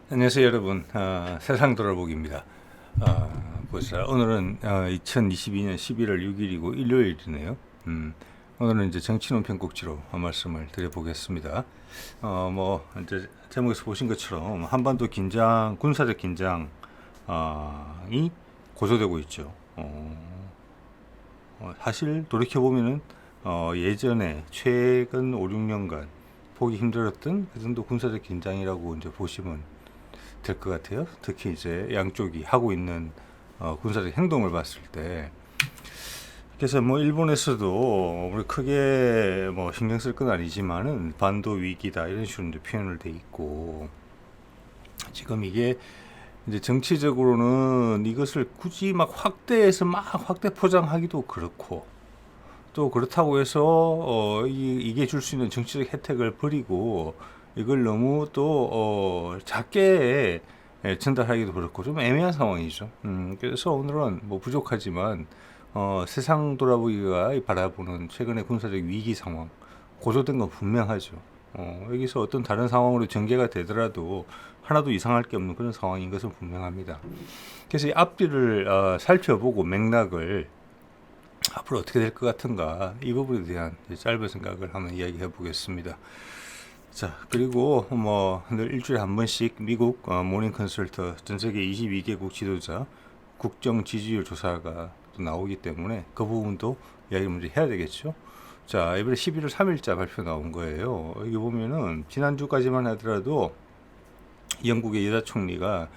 안녕하세요 여러분. 세상 돌아보기입니다. 보자. 오늘은 2022년 11월 6일이고 일요일이네요. 오늘은 이제 정치론 편곡지로 말씀을 드려보겠습니다. 이제 제목에서 보신 것처럼 한반도 긴장, 군사적 긴장이 고조되고 있죠. 사실 돌이켜보면은 예전에 최근 5, 6년간 보기 힘들었던 그 정도 군사적 긴장이라고 이제 보시면 될 것 같아요. 특히 이제 양쪽이 하고 있는 군사적 행동을 봤을 때. 그래서 뭐 일본에서도 우리 크게 뭐 신경 쓸 건 아니지만은 반도 위기다 이런 식으로 이제 표현을 돼 있고, 지금 이게 이제 정치적으로는 이것을 굳이 막 확대해서 막 확대 포장하기도 그렇고, 또 그렇다고 해서 이게 줄 수 있는 정치적 혜택을 버리고 이걸 너무 또 작게 전달하기도 그렇고 좀 애매한 상황이죠. 그래서 오늘은 뭐 부족하지만 세상 돌아보기가 바라보는 최근의 군사적 위기 상황 고조된 건 분명하죠. 여기서 어떤 다른 상황으로 전개가 되더라도 하나도 이상할 게 없는 그런 상황인 것은 분명합니다. 그래서 이 앞뒤를 살펴보고 맥락을 앞으로 어떻게 될 것 같은가, 이 부분에 대한 짧은 생각을 한번 이야기해 보겠습니다. 자, 그리고 늘 일주일에 한 번씩 미국 모닝 컨설터 전 세계 22개국 지도자 국정 지지율 조사가 또 나오기 때문에 그 부분도 이야기 먼저 해야 되겠죠. 자, 이번에 11월 3일자 발표 나온 거예요. 여기 보면은 지난주까지만 하더라도 영국의 여자 총리가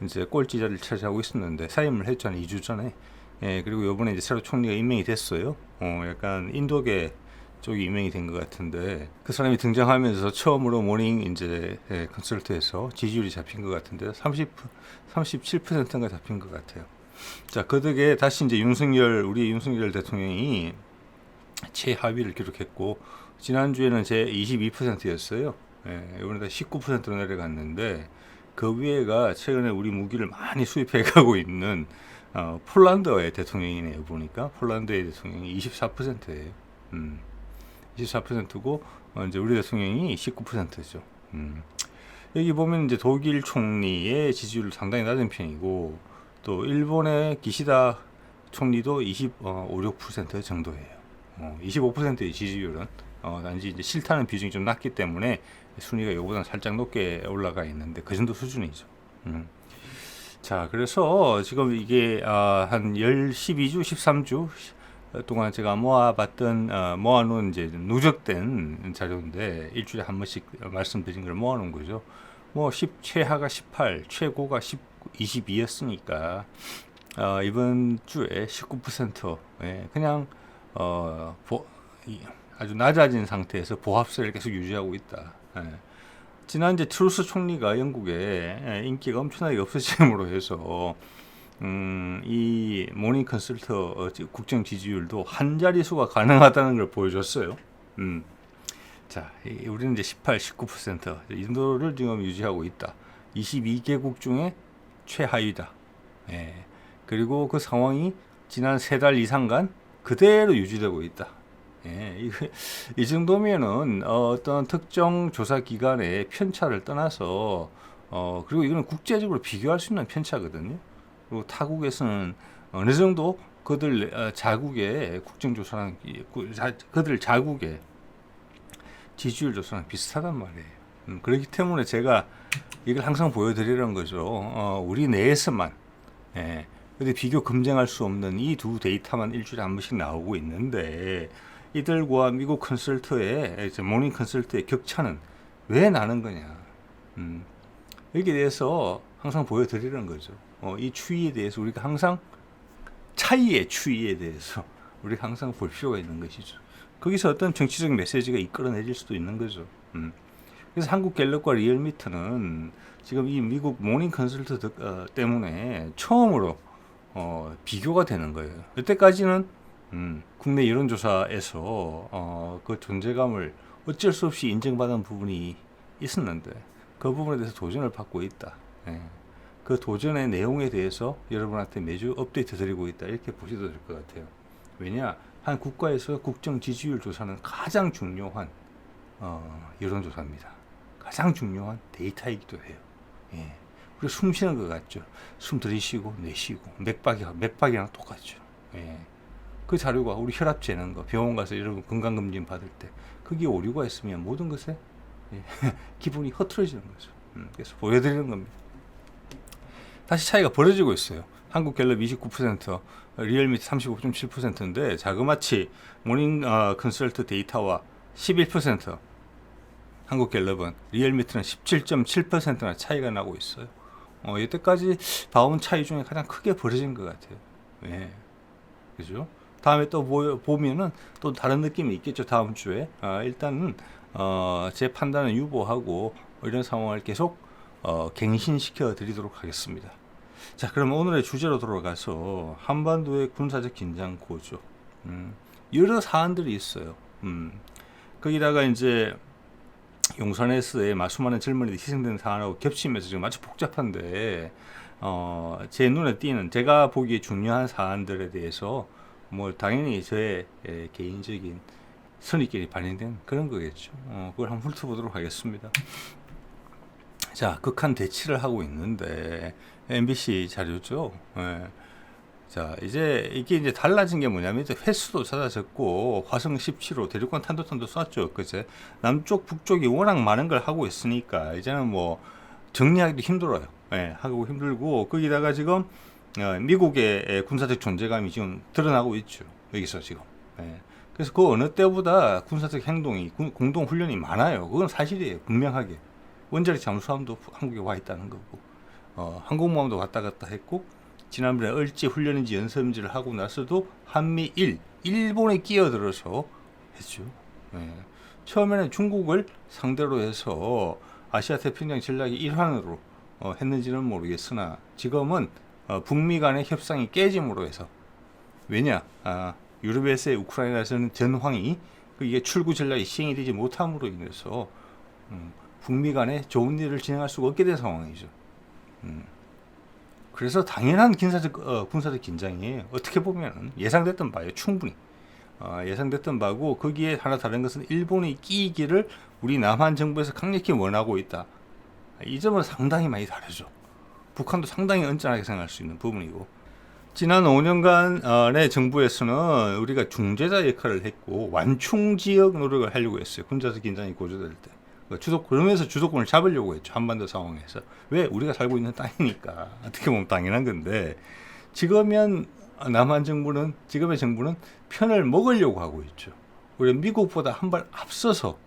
이제 꼴찌 자리를 차지하고 있었는데 사임을 했잖아요, 2주 전에. 그리고 요번에 이제 새로 총리가 임명이 됐어요. 약간 인도계 쪽이 임명이 된 것 같은데, 그 사람이 등장하면서 처음으로 모닝 이제 컨설트에서 지지율이 잡힌 것 같은데 37%인가 잡힌 것 같아요. 자, 그 덕에 다시 이제 우리 윤석열 대통령이 최하위를 기록했고, 지난주에는 제 22%였어요. 이번에 19%로 내려갔는데, 그 위에가 최근에 우리 무기를 많이 수입해 가고 있는 폴란드의 대통령이네요. 보니까 폴란드의 대통령이 24%예요. 24%고 이제 우리 대통령이 19%죠. 여기 보면 이제 독일 총리의 지지율 상당히 낮은 편이고, 또 일본의 기시다 총리도 25, 6% 정도예요. 25%의 지지율은 단지 이제 싫다는 비중이 좀 낮기 때문에 순위가 이거보다 살짝 높게 올라가 있는데 그 정도 수준이죠. 자, 그래서 지금 이게 한 12주, 13주 동안 제가 모아놓은 이제 누적된 자료인데, 일주일에 한 번씩 말씀드린 걸 모아놓은 거죠. 최하가 18, 최고가 22였으니까 이번 주에 19%, 그냥 아주 낮아진 상태에서 보합세를 계속 유지하고 있다. 지난 이제 트루스 총리가 영국에 인기가 엄청나게 없어짐으로 해서 이 모닝 컨설터 국정 지지율도 한 자릿수가 가능하다는 걸 보여줬어요. 자, 우리는 이제 18, 19%, 이 정도를 지금 유지하고 있다. 22개국 중에 최하위다. 그리고 그 상황이 지난 3달 이상간 그대로 유지되고 있다. 이 정도면은 어떤 특정 조사 기관의 편차를 떠나서 그리고 이거는 국제적으로 비교할 수 있는 편차거든요. 그리고 타국에서는 어느 정도 그들 자국의 국정조사랑 그들 자국의 지지율 조사랑 비슷하단 말이에요. 그렇기 때문에 제가 이걸 항상 보여드리려는 거죠. 우리 내에서만 근데 비교 검증할 수 없는 이 두 데이터만 일주일에 한 번씩 나오고 있는데, 이들과 미국 컨설트의 모닝 컨설트의 격차는 왜 나는 거냐. 여기에 대해서 항상 보여드리는 거죠. 이 추이에 대해서 우리가 항상 차이의 추이에 대해서 우리가 항상 볼 필요가 있는 것이죠. 거기서 어떤 정치적 메시지가 이끌어내질 수도 있는 거죠. 그래서 한국갤럽과 리얼미터는 지금 이 미국 모닝 컨설트 때문에 처음으로 비교가 되는 거예요. 그때까지는 국내 여론조사에서 그 존재감을 어쩔 수 없이 인정받은 부분이 있었는데, 그 부분에 대해서 도전을 받고 있다. 그 도전의 내용에 대해서 여러분한테 매주 업데이트 드리고 있다, 이렇게 보셔도 될 것 같아요. 왜냐, 한 국가에서 국정 지지율 조사는 가장 중요한 여론조사입니다. 가장 중요한 데이터이기도 해요. 그리고 숨 쉬는 것 같죠. 숨 들이쉬고 내쉬고 맥박이랑 똑같죠. 예. 그 자료가 우리 혈압 재는 거, 병원 가서 이런 건강검진 받을 때 그게 오류가 있으면 모든 것에 예, 기분이 흐트러지는 거죠. 그래서 보여드리는 겁니다. 다시 차이가 벌어지고 있어요. 한국갤럽 29%, 리얼미트 35.7%인데 자그마치 모닝 컨설트 데이터와 11%, 한국갤럽은 리얼미트는 17.7%나 차이가 나고 있어요. 이때까지 봐온 차이 중에 가장 크게 벌어진 것 같아요. 예. 그죠? 다음에 또 보면은 또 다른 느낌이 있겠죠. 다음 주에. 일단은, 제 판단은 유보하고 이런 상황을 계속, 갱신시켜 드리도록 하겠습니다. 자, 그럼 오늘의 주제로 돌아가서 한반도의 군사적 긴장 고조. 여러 사안들이 있어요. 거기다가 이제 용산에서의 수많은 젊은이들이 희생된 사안하고 겹치면서 지금 아주 복잡한데, 제 눈에 띄는 제가 보기에 중요한 사안들에 대해서 뭐 당연히 저의 개인적인 선입견이 반영된 그런 거겠죠. 그걸 한번 훑어보도록 하겠습니다. 자, 극한 대치를 하고 있는데 MBC 자료죠. 예. 자, 이게 이제 달라진 게 뭐냐면 이제 횟수도 잦아졌고 화성 17호 대륙간 탄도탄도 쐈죠. 그제 남쪽 북쪽이 워낙 많은 걸 하고 있으니까 이제는 뭐 정리하기도 힘들어요. 예, 하고 힘들고 거기다가 지금 미국의 군사적 존재감이 지금 드러나고 있죠. 여기서 지금. 예. 그래서 그 어느 때보다 군사적 행동이 공동 훈련이 많아요. 그건 사실이에요. 분명하게. 원자력 잠수함도 한국에 와 있다는 거고, 항공모함도 왔다 갔다 했고, 지난번에 을지 훈련인지 연습인지를 하고 나서도 한미일, 일본에 끼어들어서 했죠. 예. 처음에는 중국을 상대로 해서 아시아 태평양 전략의 일환으로 했는지는 모르겠으나 지금은 북미 간의 협상이 깨짐으로 해서 왜냐? 유럽에서의 우크라이나에서는 전황이 이게 출구 전략이 시행이 되지 못함으로 인해서 북미 간에 좋은 일을 진행할 수가 없게 된 상황이죠. 그래서 당연한 군사적 긴장이에요. 어떻게 보면 예상됐던 바예요. 충분히. 예상됐던 바고 거기에 하나 다른 것은 일본이 끼기를 우리 남한 정부에서 강력히 원하고 있다. 이 점은 상당히 많이 다르죠. 북한도 상당히 언짢게 생각할 수 있는 부분이고 지난 5년간의 정부에서는 우리가 중재자 역할을 했고 완충 지역 노력을 하려고 했어요. 군사적 긴장이 고조될 때. 그러면서 주도권을 잡으려고 했죠. 한반도 상황에서. 왜? 우리가 살고 있는 땅이니까. 어떻게 보면 당연한 건데 지금의 정부는 편을 먹으려고 하고 있죠. 오히려 미국보다 한 발 앞서서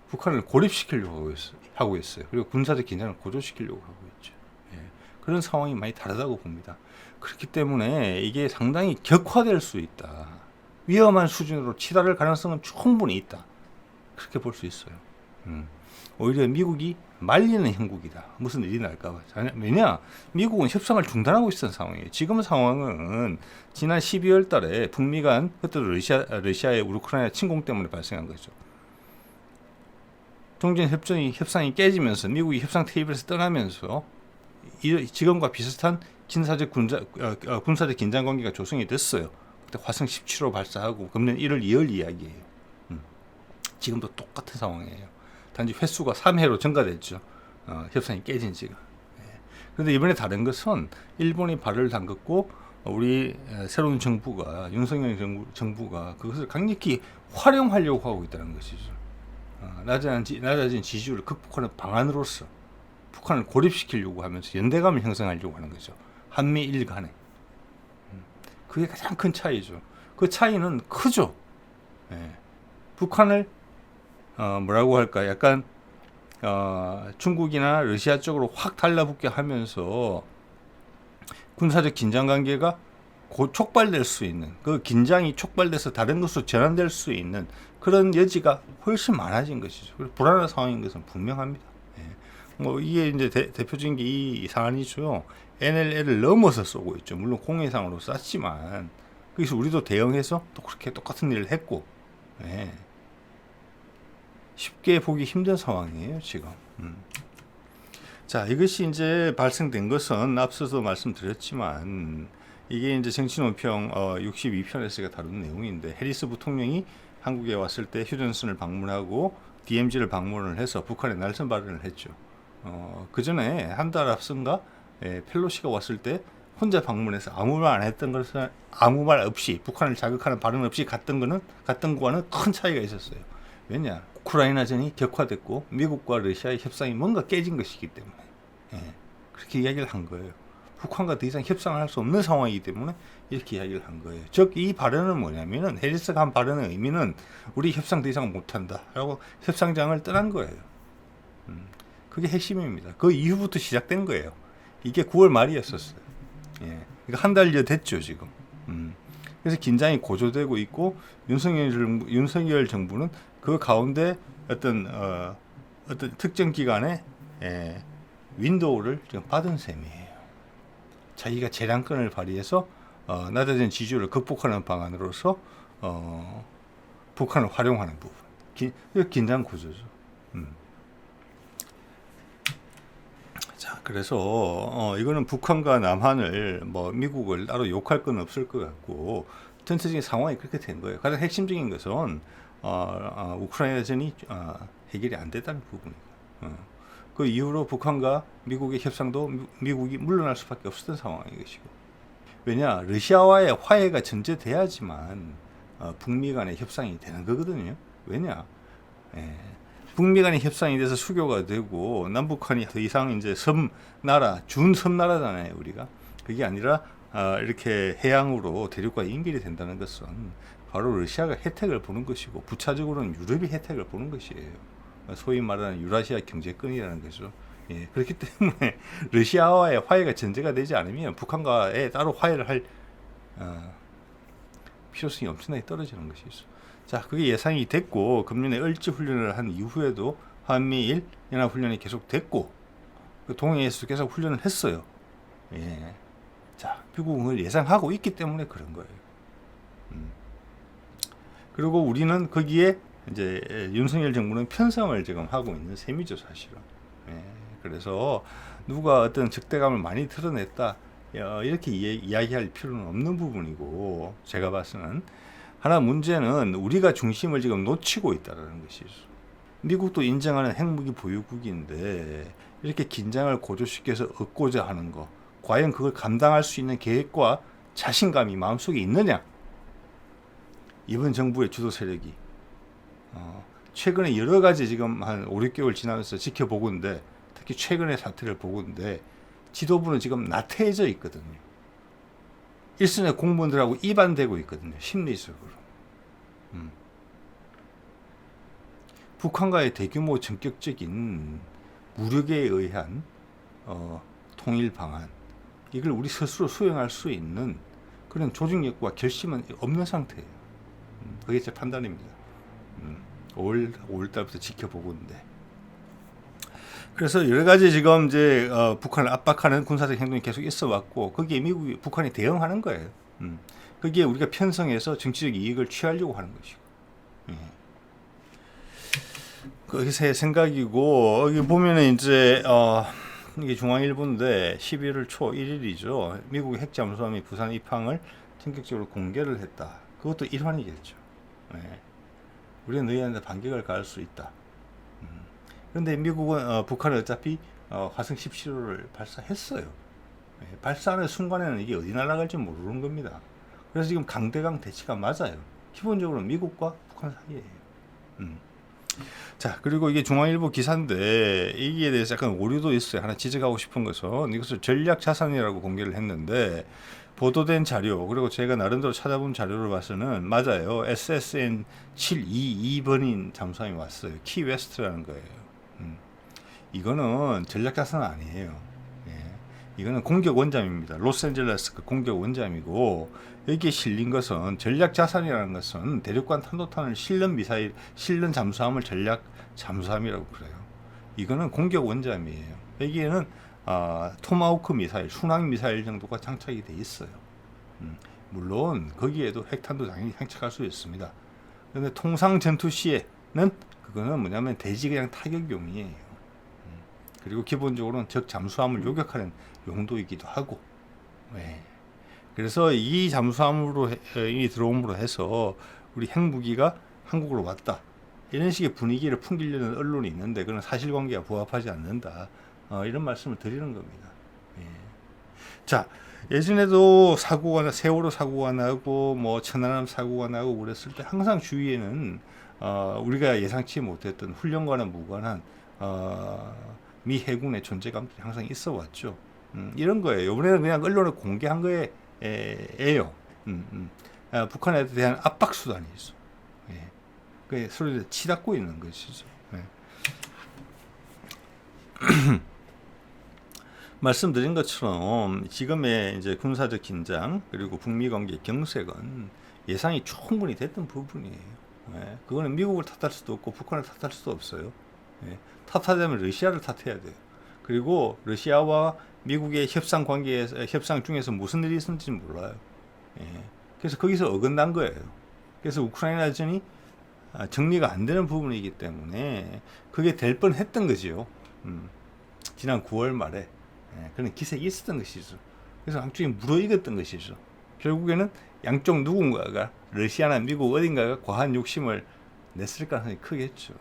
북한을 고립시키려고 하고 있어요. 그리고 군사적 긴장을 고조시키려고 하고 있죠. 예. 그런 상황이 많이 다르다고 봅니다. 그렇기 때문에 이게 상당히 격화될 수 있다. 위험한 수준으로 치달을 가능성은 충분히 있다. 그렇게 볼 수 있어요. 오히려 미국이 말리는 형국이다. 무슨 일이 날까봐. 왜냐? 미국은 협상을 중단하고 있었던 상황이에요. 지금 상황은 지난 12월 달에 북미 간 그때 러시아의 우크라이나 침공 때문에 발생한 거죠. 종전 협상이 깨지면서 미국이 협상 테이블에서 떠나면서 지금과 비슷한 군사적 긴장 관계가 조성이 됐어요. 그때 화성 17호 발사하고 금년 1월 2월 이야기예요. 지금도 똑같은 상황이에요. 단지 횟수가 3회로 증가됐죠. 협상이 깨진 지가. 그런데 이번에 다른 것은 일본이 발을 담갔고 우리 새로운 정부가 윤석열 정부가 그것을 강력히 활용하려고 하고 있다는 것이죠. 낮아진 지지율을 극복하는 방안으로서 북한을 고립시키려고 하면서 연대감을 형성하려고 하는 거죠. 한미일 간에. 그게 가장 큰 차이죠. 그 차이는 크죠. 예. 북한을 뭐라고 할까? 약간 중국이나 러시아 쪽으로 확 달라붙게 하면서 군사적 긴장 관계가 곧 촉발될 수 있는 그 긴장이 촉발돼서 다른 것으로 전환될 수 있는 그런 여지가 훨씬 많아진 것이죠. 불안한 상황인 것은 분명합니다. 예. 뭐 이게 이제 대표적인 게 이 사안이죠. NLL을 넘어서 쏘고 있죠. 물론 공해상으로 쐈지만 그래서 우리도 대응해서 또 그렇게 똑같은 일을 했고. 예. 쉽게 보기 힘든 상황이에요, 지금. 자, 이것이 이제 발생된 것은 앞서도 말씀드렸지만, 이게 이제 정치논평 62편에서 제가 다룬 내용인데, 해리스 부통령이 한국에 왔을 때 휴전선을 방문하고 DMZ를 방문을 해서 북한에 날선 발언을 했죠. 그 전에 한 달 앞선가 펠로시가 왔을 때 혼자 방문해서 아무 말 안 했던 것은 아무 말 없이 북한을 자극하는 발언 없이 갔던 거와는 큰 차이가 있었어요. 왜냐? 우크라이나전이 격화됐고 미국과 러시아의 협상이 뭔가 깨진 것이기 때문에 그렇게 이야기를 한 거예요. 북한과 더 이상 협상을 할 수 없는 상황이기 때문에 이렇게 이야기를 한 거예요. 즉 이 발언은 뭐냐면은 해리스가 한 발언의 의미는 우리 협상 더 이상 못한다라고 협상장을 떠난 거예요. 그게 핵심입니다. 그 이후부터 시작된 거예요. 이게 9월 말이었었어요. 그러니까 한 달여 됐죠 지금. 그래서 긴장이 고조되고 있고 윤석열 정부는 그 가운데 어떤 특정 기간에 윈도우를 지금 받은 셈이에요. 자기가 재량권을 발휘해서 낮아진 지지율을 극복하는 방안으로서 북한을 활용하는 부분. 긴장 구조죠. 자, 그래서 이거는 북한과 남한을 뭐 미국을 따로 욕할 건 없을 것 같고 전체적인 상황이 그렇게 된 거예요. 가장 핵심적인 것은 우크라이나전이 해결이 안 됐다는 부분이고 그 이후로 북한과 미국의 협상도 미국이 물러날 수밖에 없었던 상황인 것이고 왜냐 러시아와의 화해가 전제돼야지만 북미 간의 협상이 되는 거거든요. 왜냐 북미 간의 협상이 돼서 수교가 되고 남북한이 더 이상 이제 섬나라 준섬나라잖아요. 우리가 그게 아니라 이렇게 해양으로 대륙과 연결이 된다는 것은 바로 러시아가 혜택을 보는 것이고 부차적으로는 유럽이 혜택을 보는 것이에요. 소위 말하는 유라시아 경제권이라는 거죠. 그렇기 때문에 러시아와의 화해가 전제가 되지 않으면 북한과의 따로 화해를 할 필요성이 엄청나게 떨어지는 것이 있어. 자, 그게 예상이 됐고 금년에 을지 훈련을 한 이후에도 한미일 연합 훈련이 계속 됐고 동해에서 계속 훈련을 했어요. 자, 미국을 예상하고 있기 때문에 그런 거예요. 그리고 우리는 거기에 이제 윤석열 정부는 편성을 지금 하고 있는 셈이죠, 사실은. 그래서 누가 어떤 적대감을 많이 드러냈다 이렇게 이야기할 필요는 없는 부분이고 제가 봐서는 하나 문제는 우리가 중심을 지금 놓치고 있다는 것이죠. 미국도 인정하는 핵무기 보유국인데 이렇게 긴장을 고조시켜서 얻고자 하는 거 과연 그걸 감당할 수 있는 계획과 자신감이 마음속에 있느냐? 이번 정부의 주도 세력이 최근에 여러 가지 지금 한 5, 6개월 지나면서 지켜보고 있는데 특히 최근의 사태를 보고 있는데 지도부는 지금 나태해져 있거든요. 일선의 공무원들하고 이반되고 있거든요. 심리적으로. 북한과의 대규모 전격적인 무력에 의한 통일 방안 이걸 우리 스스로 수행할 수 있는 그런 조직력과 결심은 없는 상태예요. 그게 제 판단입니다. 5월달부터 지켜보고 있는데 그래서 여러 가지 지금 이제 북한을 압박하는 군사적 행동이 계속 있어 왔고 거기에 북한이 대응하는 거예요. 거기에 우리가 편성해서 정치적 이익을 취하려고 하는 것이고. 그게 제 생각이고 여기 보면은 이제 이게 중앙일보인데 11월 초 1일이죠. 미국의 핵 잠수함이 부산 입항을 전격적으로 공개를 했다. 그것도 일환이겠죠. 우리는 너희한테 반격을 가할 수 있다. 그런데 미국은 북한은 어차피 화성 17호를 발사했어요. 발사하는 순간에는 이게 어디 날아갈지 모르는 겁니다. 그래서 지금 강대강 대치가 맞아요. 기본적으로 미국과 북한 사이에요. 자, 그리고 이게 중앙일보 기사인데 이기에 대해서 약간 오류도 있어요. 하나 지적하고 싶은 것은 이것을 전략 자산이라고 공개를 했는데 보도된 자료 그리고 제가 나름대로 찾아본 자료를 봐서는 맞아요. SSN 722번인 잠수함이 왔어요. 키웨스트라는 거예요. 이거는 전략 자산 아니에요. 이거는 공격 원잠입니다. 로스앤젤레스 그 공격 원잠이고 여기에 실린 것은 전략 자산이라는 것은 대륙간 탄도탄을 실는 잠수함을 전략 잠수함이라고 그래요. 이거는 공격 원잠이에요. 여기에는 토마호크 미사일, 순항 미사일 정도가 장착이 돼 있어요. 물론 거기에도 핵탄도 당연히 장착할 수 있습니다. 그런데 통상 전투 시에는 그거는 뭐냐면 대지 그냥 타격용이에요. 그리고 기본적으로는 적 잠수함을 요격하는 용도이기도 하고. 그래서 이 잠수함으로 들어옴으로 해서 우리 핵무기가 한국으로 왔다. 이런 식의 분위기를 풍기려는 언론이 있는데 그건 사실관계와 부합하지 않는다. 이런 말씀을 드리는 겁니다. 예. 자, 예전에도 세월호 사고가 나고 뭐 천안함 사고가 나고 그랬을 때 항상 주위에는 우리가 예상치 못했던 훈련과는 무관한 미 해군의 존재감들이 항상 있어 왔죠. 이런 거예요. 이번에는 그냥 언론에 공개한 거예요. 북한에 대한 압박 수단이 있어. 예. 그 서로 치닫고 있는 것이죠. 예. 말씀드린 것처럼 지금의 이제 군사적 긴장 그리고 북미 관계 경색은 예상이 충분히 됐던 부분이에요. 예. 그거는 미국을 탓할 수도 없고 북한을 탓할 수도 없어요. 예. 탓하자면 러시아를 탓해야 돼요. 그리고 러시아와 미국의 협상 중에서 무슨 일이 있었는지 몰라요. 예. 그래서 거기서 어긋난 거예요. 그래서 우크라이나전이 정리가 안 되는 부분이기 때문에 그게 될 뻔했던 거지요. 지난 9월 말에 그런 기색이 있었던 것이죠. 그래서 양쪽이 무르익었던 것이죠. 결국에는 양쪽 누군가가 러시아나 미국 어딘가가 과한 욕심을 냈을 가능성이 크겠죠.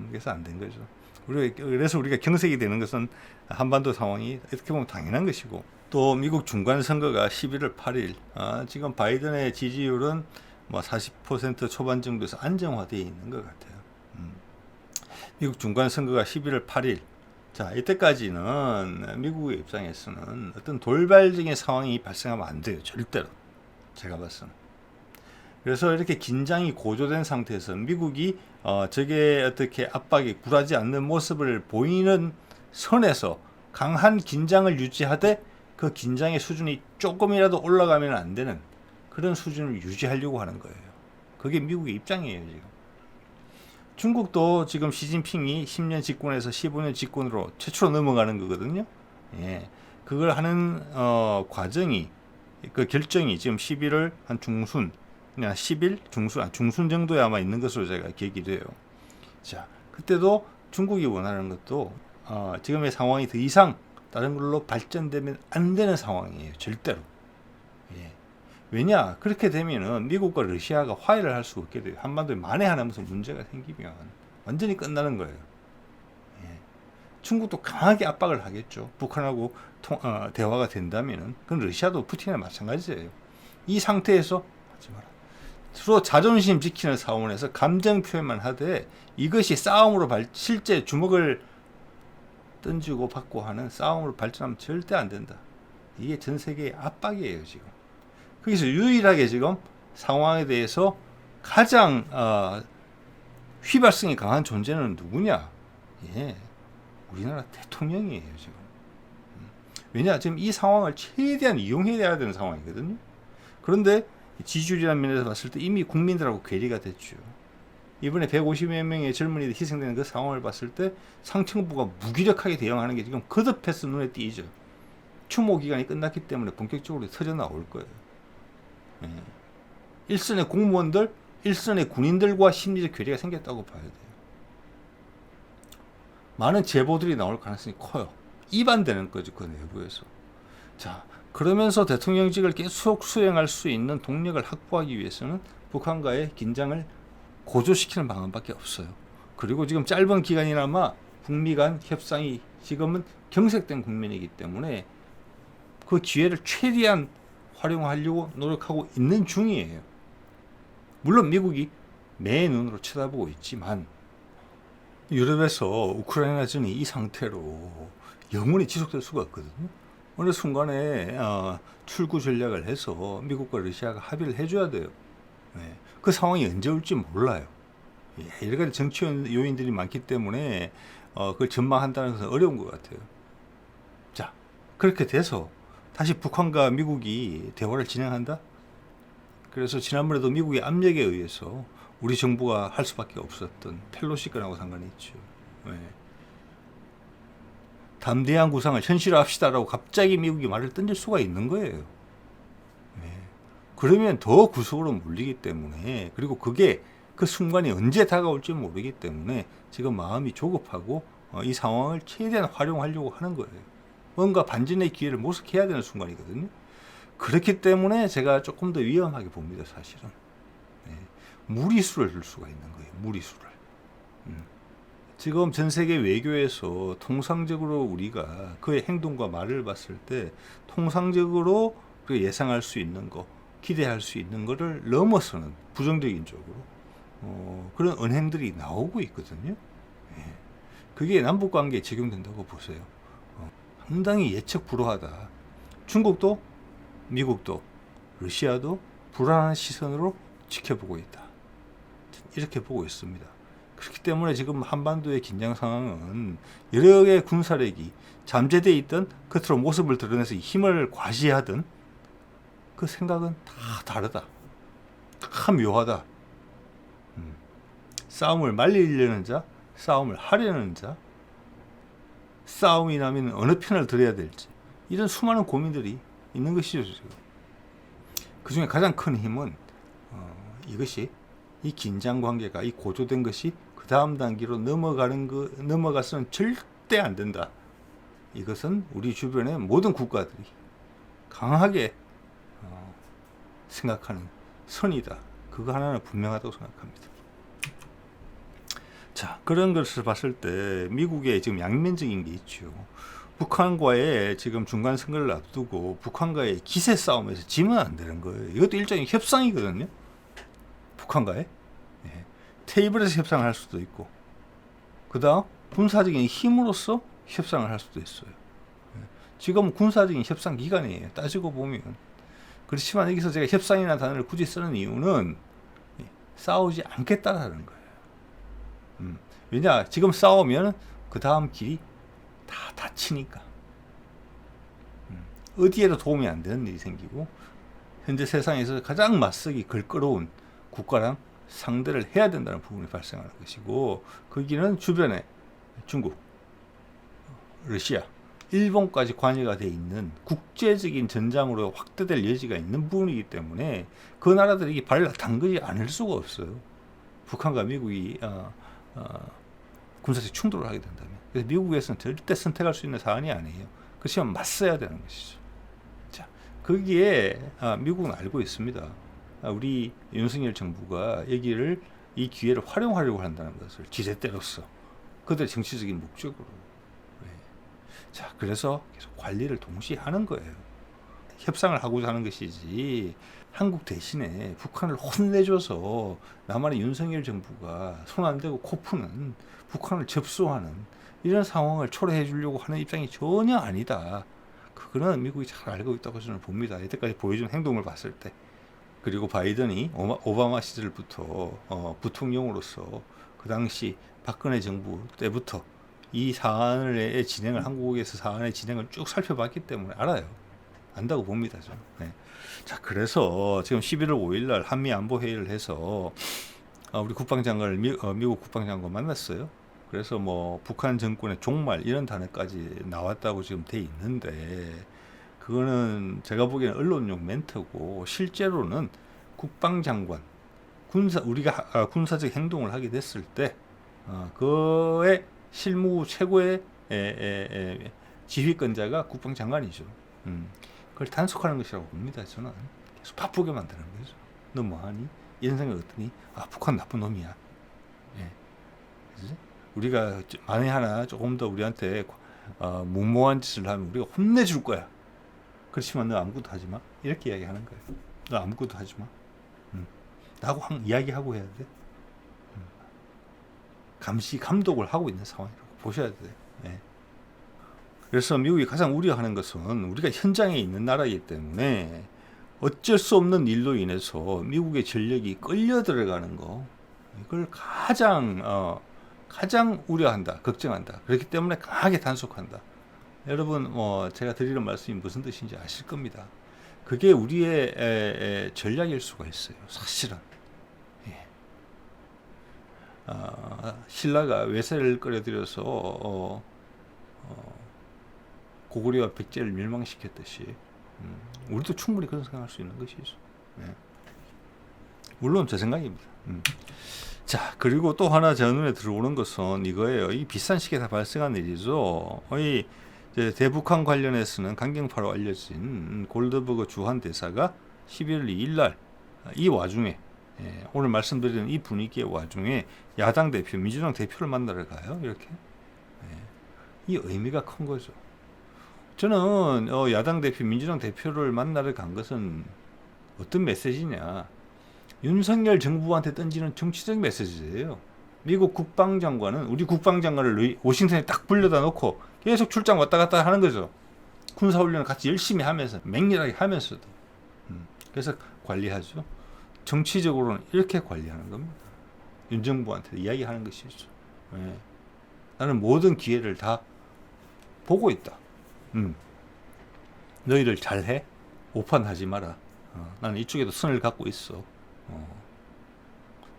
그래서 안 된 거죠. 그래서 우리가 경색이 되는 것은 한반도 상황이 어떻게 보면 당연한 것이고, 또 미국 중간선거가 11월 8일 지금 바이든의 지지율은 뭐 40% 초반 정도에서 안정화되어 있는 것 같아요. 미국 중간선거가 11월 8일. 자, 이때까지는 미국의 입장에서는 어떤 돌발적인 상황이 발생하면 안 돼요. 절대로. 제가 봤을 때는. 그래서 이렇게 긴장이 고조된 상태에서 미국이 저게 어떻게 압박이 굴하지 않는 모습을 보이는 선에서 강한 긴장을 유지하되 그 긴장의 수준이 조금이라도 올라가면 안 되는 그런 수준을 유지하려고 하는 거예요. 그게 미국의 입장이에요, 지금. 중국도 지금 시진핑이 10년 집권에서 15년 집권으로 최초로 넘어가는 거거든요. 예. 그걸 하는 과정이, 그 결정이 지금 11월 한 중순, 10일 중순 정도에 아마 있는 것으로 제가 기억이 돼요. 자, 그때도 중국이 원하는 것도 지금의 상황이 더 이상 다른 걸로 발전되면 안 되는 상황이에요. 절대로. 예. 왜냐? 그렇게 되면은 미국과 러시아가 화해를 할 수 없게 돼요. 한반도에 만에 하나 무슨 문제가 생기면 완전히 끝나는 거예요. 예. 중국도 강하게 압박을 하겠죠. 북한하고 대화가 된다면은. 그건 러시아도 푸틴이나 마찬가지예요. 이 상태에서 하지 마라. 서로 자존심 지키는 차원에서 감정 표현만 하되 이것이 싸움으로 실제 주먹을 던지고 받고 하는 싸움으로 발전하면 절대 안 된다. 이게 전 세계의 압박이에요, 지금. 거기서 유일하게 지금 상황에 대해서 가장 휘발성이 강한 존재는 누구냐? 예, 우리나라 대통령이에요, 지금. 왜냐? 지금 이 상황을 최대한 이용해야 되는 상황이거든요. 그런데 지지율이라는 면에서 봤을 때 이미 국민들하고 괴리가 됐죠. 이번에 150여 명의 젊은이들이 희생되는 그 상황을 봤을 때 상층부가 무기력하게 대응하는 게 지금 거듭해서 눈에 띄죠. 추모 기간이 끝났기 때문에 본격적으로 터져 나올 거예요. 예. 일선의 공무원들, 일선의 군인들과 심리적 괴리가 생겼다고 봐야 돼요. 많은 제보들이 나올 가능성이 커요. 이반되는 거죠, 그 내부에서. 자, 그러면서 대통령직을 계속 수행할 수 있는 동력을 확보하기 위해서는 북한과의 긴장을 고조시키는 방안밖에 없어요. 그리고 지금 짧은 기간이나마 북미 간 협상이 지금은 경색된 국면이기 때문에 그 기회를 최대한 활용하려고 노력하고 있는 중이에요. 물론 미국이 매 눈으로 쳐다보고 있지만 유럽에서 우크라이나전이 이 상태로 영원히 지속될 수가 없거든요. 어느 순간에 출구 전략을 해서 미국과 러시아가 합의를 해줘야 돼요. 네. 그 상황이 언제 올지 몰라요. 예, 여러 가지 정치 요인들이 많기 때문에 그걸 전망한다는 것은 어려운 것 같아요. 자, 그렇게 돼서 다시 북한과 미국이 대화를 진행한다? 그래서 지난번에도 미국의 압력에 의해서 우리 정부가 할 수밖에 없었던 펠로시 건하고 상관이 있죠. 네. 담대한 구상을 현실화합시다라고 갑자기 미국이 말을 던질 수가 있는 거예요. 네. 그러면 더 구석으로 몰리기 때문에, 그리고 그게 그 순간이 언제 다가올지 모르기 때문에 지금 마음이 조급하고 이 상황을 최대한 활용하려고 하는 거예요. 뭔가 반전의 기회를 모색해야 되는 순간이거든요. 그렇기 때문에 제가 조금 더 위험하게 봅니다, 사실은. 네. 무리수를 줄 수가 있는 거예요, 무리수를. 지금 전 세계 외교에서 통상적으로 우리가 그의 행동과 말을 봤을 때 통상적으로 그 예상할 수 있는 거, 기대할 수 있는 거를 넘어서는 부정적인 쪽으로 그런 언행들이 나오고 있거든요. 예. 그게 남북 관계에 적용된다고 보세요. 상당히 예측 불허하다. 중국도, 미국도, 러시아도 불안한 시선으로 지켜보고 있다. 이렇게 보고 있습니다. 그렇기 때문에 지금 한반도의 긴장 상황은 여러 개의 군사력이 잠재되어 있던 겉으로 모습을 드러내서 힘을 과시하던 그 생각은 다 다르다. 다 묘하다. 싸움을 말리려는 자, 싸움을 하려는 자, 싸움이 나면 어느 편을 들어야 될지 이런 수많은 고민들이 있는 것이죠. 지금. 그 중에 가장 큰 힘은 이것이 이 긴장 관계가 이 고조된 것이 그 다음 단계로 넘어가서는 절대 안 된다. 이것은 우리 주변의 모든 국가들이 강하게 생각하는 선이다. 그거 하나는 분명하다고 생각합니다. 자, 그런 것을 봤을 때 미국의 지금 양면적인 게 있죠. 북한과의 지금 중간 선거를 앞두고 북한과의 기세 싸움에서 지면 안 되는 거예요. 이것도 일종의 협상이거든요. 북한과의 테이블에서 협상을 할 수도 있고, 그 다음 군사적인 힘으로써 협상을 할 수도 있어요. 지금 군사적인 협상 기간이에요. 따지고 보면. 그렇지만 여기서 제가 협상이라는 단어를 굳이 쓰는 이유는 싸우지 않겠다라는 거예요. 왜냐, 지금 싸우면 그 다음 길이 다 다치니까. 어디에도 도움이 안 되는 일이 생기고, 현재 세상에서 가장 맞서기 걸거로운 국가랑 상대를 해야 된다는 부분이 발생하는 것이고, 거기는 주변에 중국, 러시아, 일본까지 관여가 되어 있는 국제적인 전장으로 확대될 여지가 있는 부분이기 때문에 그 나라들이 발을 담그지 않을 수가 없어요. 북한과 미국이 군사적 충돌을 하게 된다면. 그래서 미국에서는 절대 선택할 수 있는 사안이 아니에요. 그렇지만 맞서야 되는 것이죠. 자, 거기에 미국은 알고 있습니다. 우리 윤석열 정부가 여기를 이 기회를 활용하려고 한다는 것을 지렛대로서 그들의 정치적인 목적으로. 자, 그래서 계속 관리를 동시에 하는 거예요. 협상을 하고자 하는 것이지 한국 대신에 북한을 혼내줘서 나만의 윤석열 정부가 손 안 대고 코 푸는 북한을 접수하는 이런 상황을 초래해 주려고 하는 입장이 전혀 아니다. 그거는 미국이 잘 알고 있다고 저는 봅니다. 이때까지 보여준 행동을 봤을 때. 그리고 바이든이 오바마 시절부터 부통령으로서 그 당시 박근혜 정부 때부터 이 사안의 진행을 한국에서 사안의 진행을 쭉 살펴봤기 때문에 알아요. 안다고 봅니다. 저는. 네. 자, 그래서 지금 11월 5일 날 한미 안보 회의를 해서 우리 국방장관을 미국 국방장관 만났어요. 그래서 뭐 북한 정권의 종말 이런 단어까지 나왔다고 지금 돼 있는데 그거는 제가 보기에는 언론용 멘트고 실제로는 국방장관 우리가 군사적 행동을 하게 됐을 때 그의 실무 최고의 지휘권자가 국방장관이죠. 그걸 단속하는 것이라고 봅니다. 저는 계속 바쁘게 만드는 거죠. 너 뭐하니? 이런 생각 어떠니? 북한 나쁜 놈이야. 예. 우리가 만에 하나 조금 더 우리한테 무모한 짓을 하면 우리가 혼내줄 거야. 그렇지만 너 아무것도 하지 마. 이렇게 이야기하는 거예요. 너 아무것도 하지 마. 나하고 이야기하고 해야 돼. 감독을 하고 있는 상황이라고 보셔야 돼요. 예. 그래서 미국이 가장 우려하는 것은 우리가 현장에 있는 나라이기 때문에 어쩔 수 없는 일로 인해서 미국의 전력이 끌려 들어가는 거 이걸 가장 우려한다, 걱정한다. 그렇기 때문에 강하게 단속한다. 여러분 제가 드리는 말씀이 무슨 뜻인지 아실 겁니다. 그게 우리의 전략일 수가 있어요. 사실은. 예. 신라가 외세를 끌어들여서 고구려와 백제를 멸망시켰듯이 우리도 충분히 그런 생각할 수 있는 것이죠. 예. 물론 제 생각입니다. 자, 그리고 또 하나 제 눈에 들어오는 것은 이거예요. 이 비싼 시기에 다 발생한 일이죠. 이제 대북한 관련해서는 강경파로 알려진 골드버그 주한 대사가 11월 2일 날 이 와중에 예, 오늘 말씀드리는 이 분위기의 와중에 야당 대표, 민주당 대표를 만나러 가요. 이렇게. 예, 이 의미가 큰 거죠. 저는 야당 대표, 민주당 대표를 만나러 간 것은 어떤 메시지냐. 윤석열 정부한테 던지는 정치적 메시지예요. 미국 국방장관은 우리 국방장관을 워싱턴에 딱 불려다 놓고 계속 출장 왔다 갔다 하는 거죠. 군사훈련을 같이 열심히 하면서, 맹렬하게 하면서도. 그래서 관리하죠. 정치적으로는 이렇게 관리하는 겁니다. 윤 정부한테 이야기하는 것이죠. 예. 나는 모든 기회를 다 보고 있다. 너희들 잘해? 오판하지 마라. 나는 이쪽에도 선을 갖고 있어.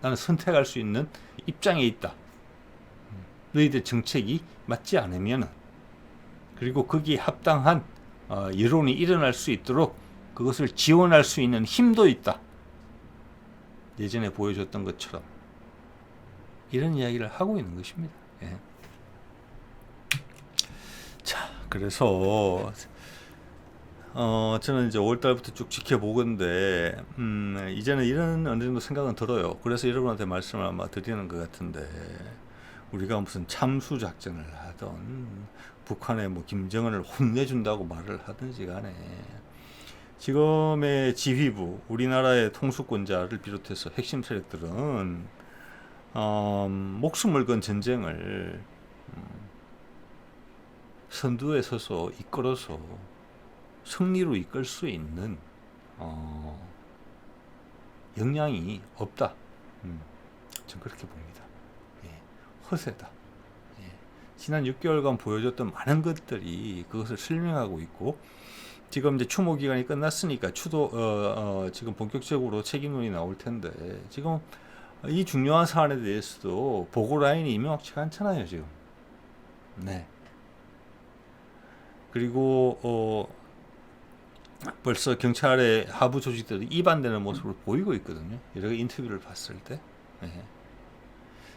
나는 선택할 수 있는 입장에 있다. 너희들 정책이 맞지 않으면, 그리고 거기에 합당한 여론이 일어날 수 있도록 그것을 지원할 수 있는 힘도 있다. 예전에 보여줬던 것처럼 이런 이야기를 하고 있는 것입니다. 예. 자, 그래서 저는 이제 5월달부터 쭉 지켜보건데 이제는 이런 어느 정도 생각은 들어요. 그래서 여러분한테 말씀을 아마 드리는 것 같은데, 우리가 무슨 참수 작전을 하던 북한에 뭐 김정은을 혼내준다고 말을 하든지 간에 지금의 지휘부, 우리나라의 통수권자를 비롯해서 핵심 세력들은 목숨을 건 전쟁을 선두에 서서 이끌어서 승리로 이끌 수 있는 역량이 없다. 전 그렇게 봅니다. 예, 허세다. 예, 지난 6개월간 보여줬던 많은 것들이 그것을 설명하고 있고, 지금 이제 추모 기간이 끝났으니까 지금 본격적으로 책임론이 나올 텐데, 지금 이 중요한 사안에 대해서도 보고 라인이 명확치가 않잖아요, 지금. 네. 그리고 벌써 경찰의 하부 조직들이 이반되는 모습을 보이고 있거든요. 여러 인터뷰를 봤을 때. 네.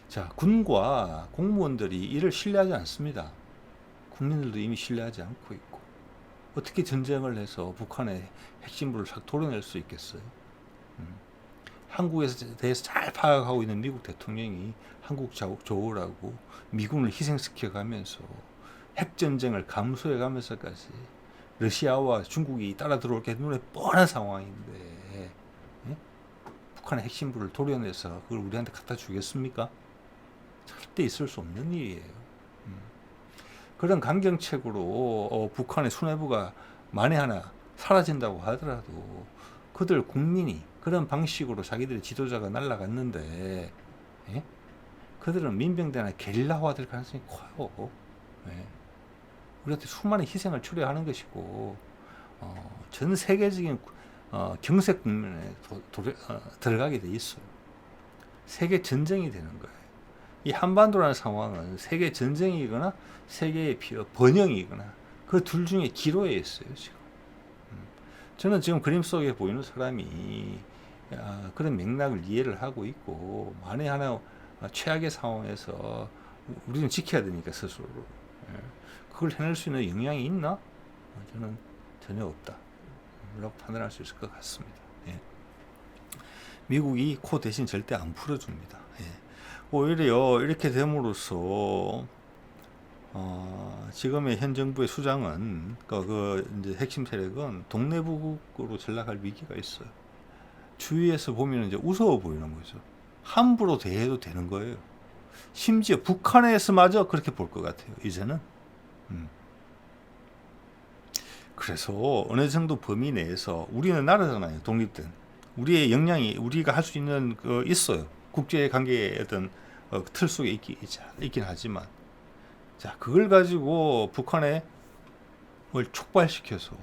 자, 군과 공무원들이 이를 신뢰하지 않습니다. 국민들도 이미 신뢰하지 않고 있고, 어떻게 전쟁을 해서 북한의 핵심부를 싹 도려낼 수 있겠어요? 한국에 대해서 잘 파악하고 있는 미국 대통령이 한국 조우라고 미군을 희생시켜가면서 핵전쟁을 감수해가면서까지 러시아와 중국이 따라 들어올 게 눈에 뻔한 상황인데, 예? 북한의 핵심부를 도려내서 그걸 우리한테 갖다 주겠습니까? 절대 있을 수 없는 일이에요. 그런 강경책으로 북한의 수뇌부가 만에 하나 사라진다고 하더라도 그들 국민이 그런 방식으로 자기들의 지도자가 날아갔는데, 예? 그들은 민병대나 게릴라화 될 가능성이 커요. 예? 우리한테 수많은 희생을 초래하는 것이고, 전 세계적인 경색 국면에 들어가게 돼 있어요. 세계 전쟁이 되는 거예요. 이 한반도라는 상황은 세계 전쟁이거나 세계의 번영이거나 그 둘 중에 기로에 있어요, 지금. 저는 지금 그림 속에 보이는 사람이 그런 맥락을 이해를 하고 있고, 만에 하나 최악의 상황에서 우리는 지켜야 되니까 스스로를. 그걸 해낼 수 있는 역량이 있나? 저는 전혀 없다 라고 판단할 수 있을 것 같습니다. 예. 미국이 코 대신 절대 안 풀어줍니다. 예. 오히려 이렇게 됨으로써 지금의 현 정부의 수장은 이제 핵심 세력은 동네북으로 전락할 위기가 있어요. 주위에서 보면 이제 우스워 보이는 거죠. 함부로 대해도 되는 거예요. 심지어 북한에서마저 그렇게 볼 것 같아요, 이제는. 그래서 어느 정도 범위 내에서, 우리는 나라잖아요, 독립된. 우리의 역량이, 우리가 할 수 있는 있어요. 국제 관계의 어떤 틀 속에 있긴 하지만, 자, 그걸 가지고 북한에 뭘 촉발시켜서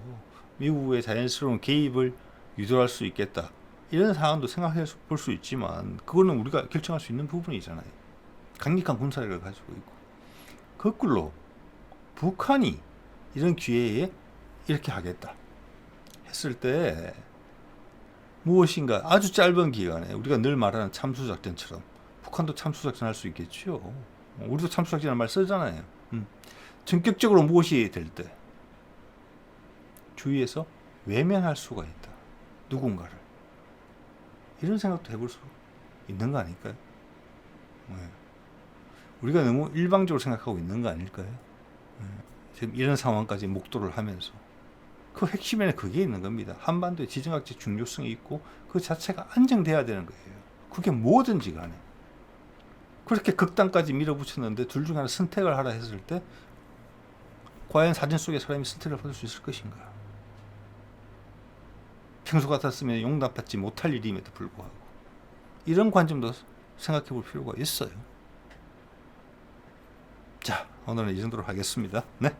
미국의 자연스러운 개입을 유도할 수 있겠다, 이런 상황도 생각해 볼 수 있지만, 그거는 우리가 결정할 수 있는 부분이잖아요. 강력한 군사력을 가지고 있고. 거꾸로 북한이 이런 기회에 이렇게 하겠다 했을 때, 무엇인가 아주 짧은 기간에 우리가 늘 말하는 참수작전처럼 북한도 참수작전 할 수 있겠죠. 우리도 참수작전이라는 말 쓰잖아요. 전격적으로 무엇이 될 때 주위에서 외면할 수가 있다, 누군가를. 이런 생각도 해볼 수 있는 거 아닐까요? 네. 우리가 너무 일방적으로 생각하고 있는 거 아닐까요? 네. 지금 이런 상황까지 목도를 하면서 그 핵심에는 그게 있는 겁니다. 한반도의 지정학적 중요성이 있고 그 자체가 안정돼야 되는 거예요. 그게 뭐든지 간에. 그렇게 극단까지 밀어붙였는데 둘 중 하나 선택을 하라 했을 때 과연 사진 속의 사람이 선택을 받을 수 있을 것인가? 평소 같았으면 용납받지 못할 일임에도 불구하고 이런 관점도 생각해 볼 필요가 있어요. 자, 오늘은 이 정도로 하겠습니다. 네.